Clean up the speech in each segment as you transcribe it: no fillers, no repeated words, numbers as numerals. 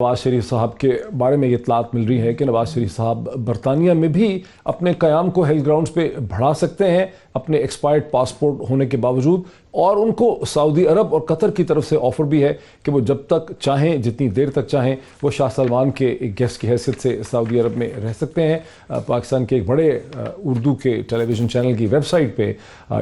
نواز شریف صاحب کے بارے میں یہ اطلاعات مل رہی ہے کہ نواز شریف صاحب برطانیہ میں بھی اپنے قیام کو ہیلتھ گراؤنڈز پہ بڑھا سکتے ہیں اپنے ایکسپائرڈ پاسپورٹ ہونے کے باوجود، اور ان کو سعودی عرب اور قطر کی طرف سے آفر بھی ہے کہ وہ جب تک چاہیں، جتنی دیر تک چاہیں، وہ شاہ سلمان کے ایک گیسٹ کی حیثیت سے سعودی عرب میں رہ سکتے ہیں۔ پاکستان کے ایک بڑے اردو کے ٹیلی ویژن چینل کی ویب سائٹ پہ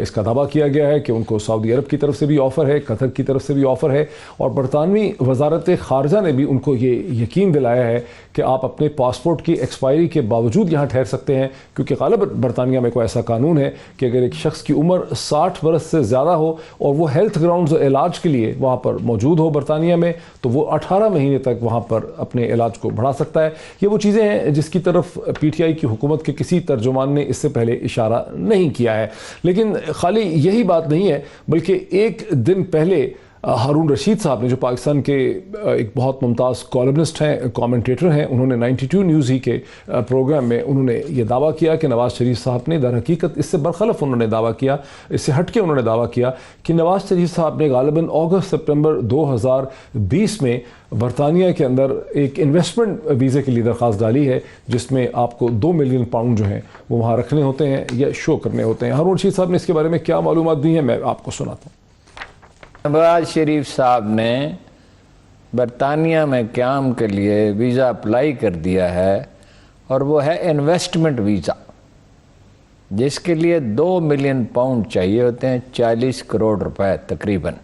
اس کا دعویٰ کیا گیا ہے کہ ان کو سعودی عرب کی طرف سے بھی آفر ہے، قطر کی طرف سے بھی آفر ہے، اور برطانوی وزارت خارجہ نے بھی ان کو یہ یقین دلایا ہے کہ آپ اپنے پاسپورٹ کی ایکسپائری کے باوجود یہاں ٹھہر سکتے ہیں، کیونکہ غالباً برطانیہ میں کوئی ایسا قانون ہے کہ اگر ایک شخص کی عمر 60 برس سے زیادہ ہو اور وہ ہیلتھ گراؤنڈز علاج کے لیے وہاں پر موجود ہو برطانیہ میں، تو وہ 18 مہینے تک وہاں پر اپنے علاج کو بڑھا سکتا ہے۔ یہ وہ چیزیں ہیں جس کی طرف پی ٹی آئی کی حکومت کے کسی ترجمان نے اس سے پہلے اشارہ نہیں کیا ہے۔ لیکن خالی یہی بات نہیں ہے، بلکہ ایک دن پہلے ہارون رشید صاحب نے، جو پاکستان کے ایک بہت ممتاز کالمنسٹ ہیں، کامنٹیٹر ہیں، انہوں نے 92 نیوز ہی کے پروگرام میں انہوں نے یہ دعویٰ کیا کہ نواز شریف صاحب نے، در حقیقت اس سے برخلاف انہوں نے دعویٰ کیا، اس سے ہٹ کے انہوں نے دعویٰ کیا کہ نواز شریف صاحب نے غالباً اگست سپتمبر 2020 میں برطانیہ کے اندر ایک انویسٹمنٹ ویزے کے لیے درخواست ڈالی ہے، جس میں آپ کو 2 ملین پاؤنڈ جو ہیں وہ وہاں رکھنے ہوتے ہیں یا شو کرنے ہوتے ہیں۔ ہارون رشید صاحب نے اس کے بارے میں کیا معلومات دی ہیں، میں آپ کو سناتا ہوں۔ نواز شریف صاحب نے برطانیہ میں قیام کے لیے ویزا اپلائی کر دیا ہے، اور وہ ہے انویسٹمنٹ ویزا، جس کے لیے 2 ملین پاؤنڈ چاہیے ہوتے ہیں، 40 کروڑ روپے تقریباً،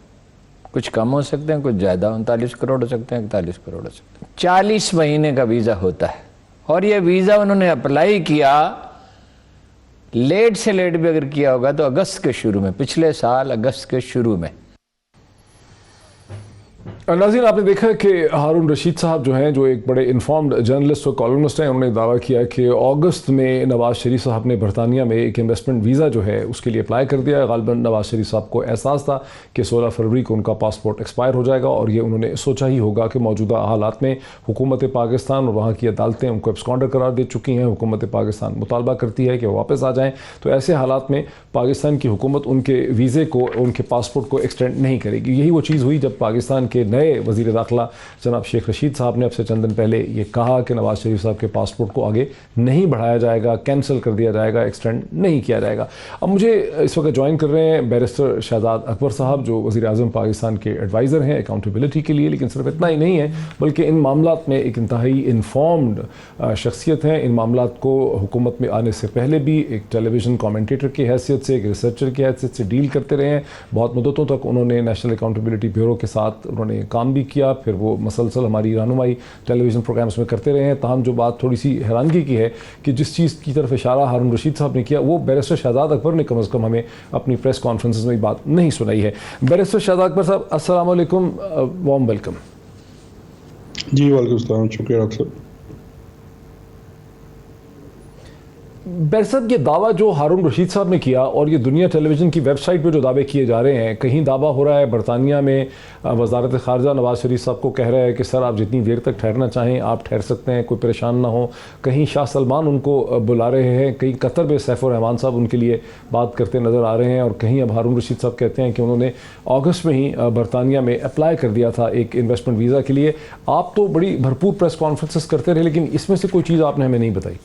کچھ کم ہو سکتے ہیں کچھ زیادہ، 39 کروڑ ہو سکتے ہیں، 41 کروڑ ہو سکتے ہیں۔ 40 مہینے کا ویزا ہوتا ہے، اور یہ ویزا انہوں نے اپلائی کیا، لیٹ سے لیٹ بھی اگر کیا ہوگا تو اگست کے شروع میں، پچھلے سال اگست کے شروع میں۔ ناظرین، آپ نے دیکھا کہ ہارون رشید صاحب جو ہیں، جو ایک بڑے انفارمڈ جرنلسٹ اور کالمنسٹ ہیں، انہوں نے دعویٰ کیا کہ اگست میں نواز شریف صاحب نے برطانیہ میں ایک انویسٹمنٹ ویزا جو ہے اس کے لیے اپلائی کر دیا ہے۔ غالباً نواز شریف صاحب کو احساس تھا کہ 16 فروری کو ان کا پاسپورٹ ایکسپائر ہو جائے گا، اور یہ انہوں نے سوچا ہی ہوگا کہ موجودہ حالات میں حکومت پاکستان اور وہاں کی عدالتیں ان کو ایبسکانڈر قرار دے چکی ہیں، حکومت پاکستان مطالبہ کرتی ہے کہ وہ واپس آ جائیں، تو ایسے حالات میں پاکستان کی حکومت ان کے ویزے کو، ان کے پاسپورٹ کو ایکسٹینڈ نہیں کرے گی۔ یہی وہ چیز ہوئی جب پاکستان کے نئے وزیر داخلہ جناب شیخ رشید صاحب نے اب سے چند دن پہلے یہ کہا کہ نواز شریف صاحب کے پاسپورٹ کو آگے نہیں بڑھایا جائے گا، کینسل کر دیا جائے گا، ایکسٹینڈ نہیں کیا جائے گا۔ اب مجھے اس وقت جوائن کر رہے ہیں بیرسٹر شہزاد اکبر صاحب، جو وزیر اعظم پاکستان کے ایڈوائزر ہیں اکاؤنٹیبلٹی کے لیے، لیکن صرف اتنا ہی نہیں ہے بلکہ ان معاملات میں ایک انتہائی انفارمڈ شخصیت ہیں۔ ان معاملات کو حکومت میں آنے سے پہلے بھی ایک ٹیلی ویژن کامنٹیٹر کی حیثیت سے، ایک ریسرچر کی حیثیت سے ڈیل کرتے رہے ہیں۔ بہت مدتوں تک انہوں نے نیشنل اکاؤنٹیبلٹی بیورو کے ساتھ انہوں نے کام بھی کیا، پھر وہ مسلسل ہماری رہنمائی ٹیلی ویژن پروگرامز میں کرتے رہے ہیں۔ تاہم جو بات تھوڑی سی حیرانگی کی ہے کہ جس چیز کی طرف اشارہ ہارون رشید صاحب نے کیا، وہ بیرسٹر شہزاد اکبر نے کم از کم ہمیں اپنی پریس کانفرنسز میں بات نہیں سنائی ہے۔ بیرسٹر شہزاد اکبر صاحب، السلام علیکم، وارم ویلکم۔ جی وعلیکم السلام، شکریہ ڈاکٹر صاحب۔ بیرسٹر صاحب، یہ دعویٰ جو ہارون رشید صاحب نے کیا اور یہ دنیا ٹیلی ویژن کی ویب سائٹ پہ جو دعوے کیے جا رہے ہیں، کہیں دعویٰ ہو رہا ہے برطانیہ میں وزارت خارجہ نواز شریف صاحب کو کہہ رہا ہے کہ سر آپ جتنی دیر تک ٹھہرنا چاہیں آپ ٹھہر سکتے ہیں، کوئی پریشان نہ ہو۔ کہیں شاہ سلمان ان کو بلا رہے ہیں، کہیں قطر میں سیف الرحمان صاحب ان کے لیے بات کرتے نظر آ رہے ہیں، اور کہیں اب ہارون رشید صاحب کہتے ہیں کہ انہوں نے اگست میں ہی برطانیہ میں اپلائی کر دیا تھا ایک انویسٹمنٹ ویزا کے لیے۔ آپ تو بڑی بھرپور پریس کانفرنسز کرتے رہے، لیکن اس میں سے کوئی چیز آپ نے ہمیں نہیں بتائی۔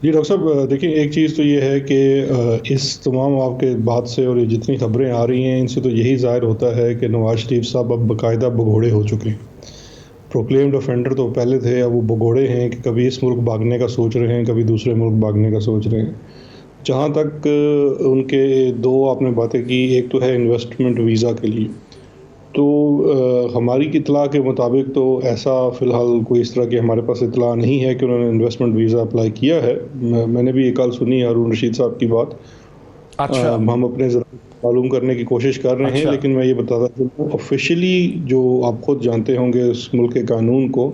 جی ڈاکٹر صاحب، دیکھیں ایک چیز تو یہ ہے کہ اس تمام آپ کے بات سے اور یہ جتنی خبریں آ رہی ہیں ان سے تو یہی ظاہر ہوتا ہے کہ نواز شریف صاحب اب باقاعدہ بگھوڑے ہو چکے ہیں۔ پروکلیمڈ افینڈر تو پہلے تھے، اب وہ بگھوڑے ہیں کہ کبھی اس ملک بھاگنے کا سوچ رہے ہیں، کبھی دوسرے ملک بھاگنے کا سوچ رہے ہیں۔ جہاں تک ان کے دو آپ نے باتیں کی، ایک تو ہے انویسٹمنٹ ویزا کے لیے، تو ہماری اطلاع کے مطابق تو ایسا فی الحال کوئی اس طرح کی ہمارے پاس اطلاع نہیں ہے کہ انہوں نے انویسٹمنٹ ویزا اپلائی کیا ہے۔ میں نے بھی یہ کل سنی ہارون رشید صاحب کی بات۔ اچھا، ہم اپنے ذرا معلوم کرنے کی کوشش کر رہے ہیں، لیکن میں یہ بتاتا چلوں آفیشلی جو آپ خود جانتے ہوں گے اس ملک کے قانون کو،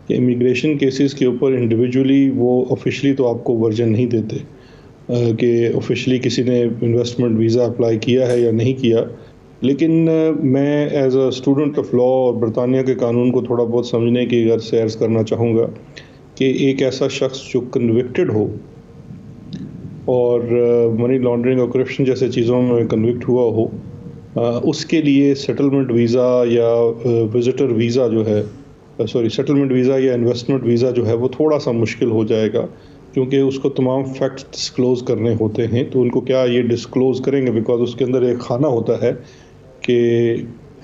کہ امیگریشن کیسز کے اوپر انڈیویجولی وہ آفیشلی تو آپ کو ورژن نہیں دیتے کہ آفیشلی کسی نے انویسٹمنٹ ویزا اپلائی کیا ہے یا نہیں کیا، لیکن میں as a student of law اور برطانیہ کے قانون کو تھوڑا بہت سمجھنے کی غرض سے عرض کرنا چاہوں گا کہ ایک ایسا شخص جو کنوکٹڈ ہو اور منی لانڈرنگ اور کرپشن جیسے چیزوں میں کنوکٹ ہوا ہو، اس کے لیے سیٹلمنٹ ویزا یا وزٹر ویزا جو ہے سیٹلمنٹ ویزا یا انویسٹمنٹ ویزا جو ہے وہ تھوڑا سا مشکل ہو جائے گا، کیونکہ اس کو تمام فیکٹس ڈسکلوز کرنے ہوتے ہیں. تو ان کو کیا یہ ڈسکلوز کریں گے، بیکاز اس کے اندر ایک خانہ ہوتا ہے کہ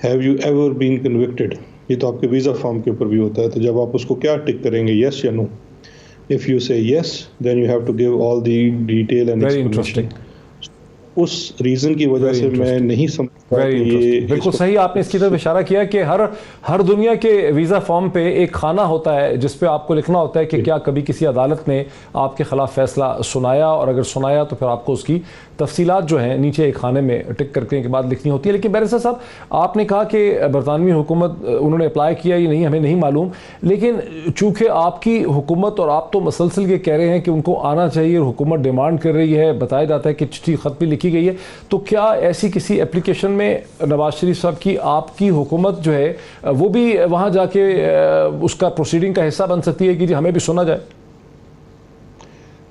have you ever been convicted, یہ تو آپ کے ویزا فارم کے اوپر بھی ہوتا ہے. تو جب آپ اس کو کیا ٹک کریں گے، یس یا نو. If you say yes, then you have to give all the detail and Very explanation. interesting. اس ریزن کی وجہ سے میں نہیں سمجھتا کہ یہ بالکل صحیح آپ نے اس کی طرف اشارہ کیا کہ ہر دنیا کے ویزا فارم پہ ایک خانہ ہوتا ہے جس پہ آپ کو لکھنا ہوتا ہے کہ کیا کبھی کسی عدالت نے آپ کے خلاف فیصلہ سنایا، اور اگر سنایا تو پھر آپ کو اس کی تفصیلات جو ہیں نیچے ایک خانے میں ٹک کرنے کے بعد لکھنی ہوتی ہے. لیکن بیرسٹر صاحب آپ نے کہا کہ برطانوی حکومت انہوں نے اپلائی کیا یا نہیں ہمیں نہیں معلوم، لیکن چونکہ آپ کی حکومت اور آپ تو مسلسل یہ کہہ رہے ہیں کہ ان کو آنا چاہیے اور حکومت ڈیمانڈ کر رہی ہے، بتایا جاتا ہے کہ چٹھی خط بھی لکھی گئی ہے، تو کیا ایسی کسی اپلیکیشن میں نواز شریف صاحب کی آپ کی حکومت جو ہے وہ بھی وہاں جا کے اس کا پروسیڈنگ کا حصہ بن سکتی ہے کہ جی ہمیں بھی سنا جائے؟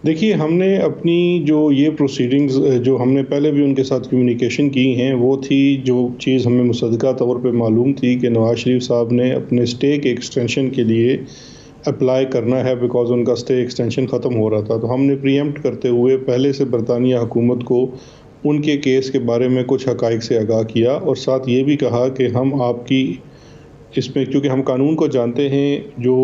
دیکھیے، ہم نے اپنی جو یہ پروسیڈنگز جو ہم نے پہلے بھی ان کے ساتھ کمیونیکیشن کی ہیں، وہ تھی جو چیز ہمیں مصدقہ طور پہ معلوم تھی کہ نواز شریف صاحب نے اپنے سٹے کے ایکسٹینشن کے لیے اپلائی کرنا ہے، بیکاز ان کا سٹے ایکسٹینشن ختم ہو رہا تھا. تو ہم نے پریمپٹ کرتے ہوئے پہلے سے برطانیہ حکومت کو ان کے کیس کے بارے میں کچھ حقائق سے آگاہ کیا، اور ساتھ یہ بھی کہا کہ ہم آپ کی اس میں، کیونکہ ہم قانون کو جانتے ہیں، جو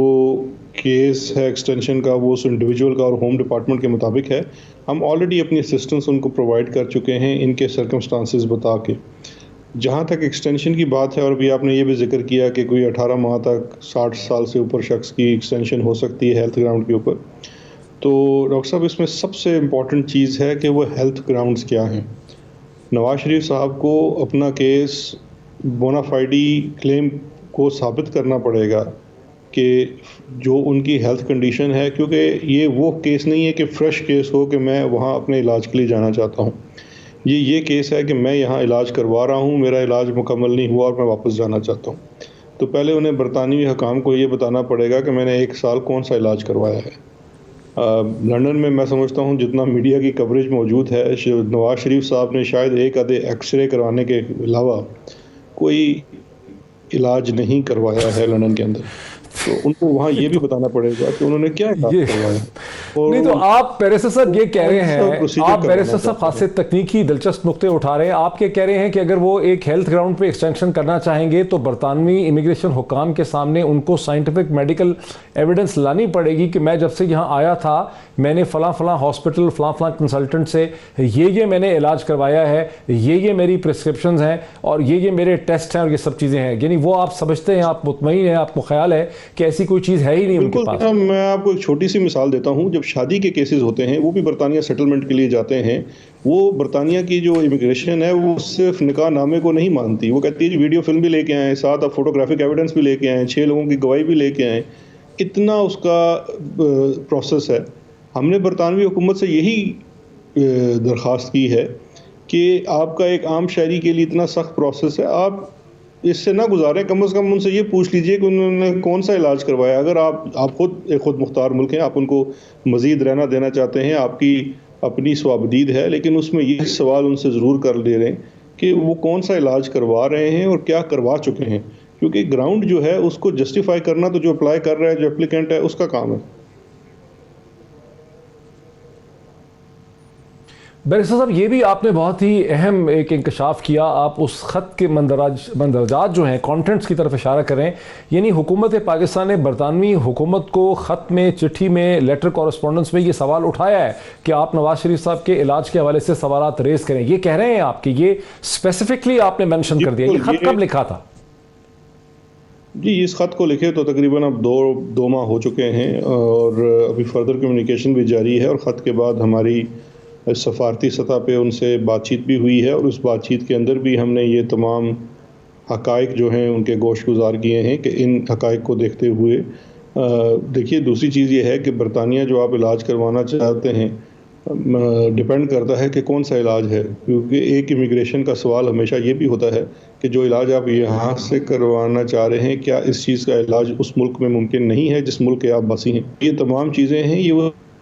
کیس ہے ایکسٹینشن کا وہ اس انڈیویجول کا اور ہوم ڈپارٹمنٹ کے مطابق ہے. ہم آلریڈی اپنی اسسٹنس ان کو پرووائڈ کر چکے ہیں ان کے سرکمسٹانسز بتا کے. جہاں تک ایکسٹینشن کی بات ہے، اور بھی آپ نے یہ بھی ذکر کیا کہ کوئی 18 ماہ تک 60 سال سے اوپر شخص کی ایکسٹینشن ہو سکتی ہے ہیلتھ گراؤنڈ کے اوپر. تو ڈاکٹر صاحب، اس میں سب سے امپورٹنٹ چیز ہے کہ وہ ہیلتھ گراؤنڈز کیا ہیں. نواز شریف صاحب کو اپنا کیس بونافائیڈی کلیم کو ثابت کرنا پڑے گا کہ جو ان کی ہیلتھ کنڈیشن ہے، کیونکہ یہ وہ کیس نہیں ہے کہ فریش کیس ہو کہ میں وہاں اپنے علاج کے لیے جانا چاہتا ہوں. یہ کیس ہے کہ میں یہاں علاج کروا رہا ہوں، میرا علاج مکمل نہیں ہوا اور میں واپس جانا چاہتا ہوں. تو پہلے انہیں برطانوی حکام کو یہ بتانا پڑے گا کہ میں نے 1 سال کون سا علاج کروایا ہے. لندن میں سمجھتا ہوں جتنا میڈیا کی کوریج موجود ہے، نواز شریف صاحب نے شاید ایک آدھے ایکس رے کروانے کے علاوہ کوئی علاج نہیں کروایا ہے لندن کے اندر. تو ان کو وہاں یہ بھی بتانا پڑے گا کہ انہوں نے کیا کروایا. نہیں تو آپ بیرسٹر صاحب یہ کہہ رہے ہیں، آپ بیرسٹر صاحب خاصے تکنیکی دلچسپ نقطے اٹھا رہے ہیں. آپ یہ کہہ رہے ہیں کہ اگر وہ ایک ہیلتھ گراؤنڈ پہ ایکسٹینشن کرنا چاہیں گے تو برطانوی امیگریشن حکام کے سامنے ان کو سائنٹیفک میڈیکل ایویڈنس لانی پڑے گی کہ میں جب سے یہاں آیا تھا میں نے فلاں فلاں ہاسپٹل فلاں فلاں کنسلٹنٹ سے یہ میں نے علاج کروایا ہے، یہ میری پرسکرپشنز ہیں اور یہ میرے ٹیسٹ ہیں اور یہ سب چیزیں ہیں. یعنی وہ آپ سمجھتے ہیں، آپ مطمئن ہیں، آپ کو خیال ہے کہ ایسی کوئی چیز ہے ہی نہیں ان کے پاس؟ میں آپ کو ایک چھوٹی سی مثال دیتا ہوں. جب شادی کے کیسز ہوتے ہیں وہ بھی برطانیہ سیٹلمنٹ کے لیے جاتے ہیں. وہ برطانیہ کی جو امیگریشن ہے وہ صرف نکاح نامے کو نہیں مانتی، وہ کہتی ہے ویڈیو فلم بھی لے کے آئیں، ساتھ آپ فوٹوگرافک ایویڈنس بھی لے کے آئیں، 6 لوگوں کی گواہی بھی لے کے آئیں. اتنا اس کا پروسیس ہے. ہم نے برطانوی حکومت سے یہی درخواست کی ہے کہ آپ کا ایک عام شہری کے لیے اتنا سخت پروسیس ہے، آپ اس سے نہ گزاریں. کم از کم ان سے یہ پوچھ لیجئے کہ انہوں نے کون سا علاج کروایا. اگر آپ خود مختار ملک ہیں، آپ ان کو مزید رہنا دینا چاہتے ہیں، آپ کی اپنی سوابدید ہے، لیکن اس میں یہ سوال ان سے ضرور کر دے رہے ہیں کہ وہ کون سا علاج کروا رہے ہیں اور کیا کروا چکے ہیں. کیونکہ گراؤنڈ جو ہے اس کو جسٹیفائی کرنا تو جو اپلائی کر رہا ہے، جو اپلیکینٹ ہے، اس کا کام ہے. بیرسٹر صاحب یہ بھی آپ نے بہت ہی اہم ایک انکشاف کیا. آپ اس خط کے مندرجات جو ہیں کانٹینٹس کی طرف اشارہ کریں، یعنی حکومت پاکستان نے برطانوی حکومت کو خط میں، چٹھی میں، لیٹر کورسپونڈنس میں یہ سوال اٹھایا ہے کہ آپ نواز شریف صاحب کے علاج کے حوالے سے سوالات ریز کریں. یہ کہہ رہے ہیں آپ کہ یہ اسپیسیفکلی آپ نے مینشن کر دیا. یہ خط کب لکھا تھا؟ جی، اس خط کو لکھے تو تقریباً اب 2 ماہ ہو چکے ہیں اور ابھی فردر کمیونیکیشن بھی جاری ہے. اور خط کے بعد ہماری سفارتی سطح پہ ان سے بات چیت بھی ہوئی ہے، اور اس بات چیت کے اندر بھی ہم نے یہ تمام حقائق جو ہیں ان کے گوش گزار کیے ہیں کہ ان حقائق کو دیکھتے ہوئے دیکھیے. دوسری چیز یہ ہے کہ برطانیہ جو آپ علاج کروانا چاہتے ہیں ڈپینڈ کرتا ہے کہ کون سا علاج ہے. کیونکہ ایک امیگریشن کا سوال ہمیشہ یہ بھی ہوتا ہے کہ جو علاج آپ یہاں سے کروانا چاہ رہے ہیں، کیا اس چیز کا علاج اس ملک میں ممکن نہیں ہے جس ملک کے آپ بسی ہیں. یہ تمام چیزیں ہیں، یہ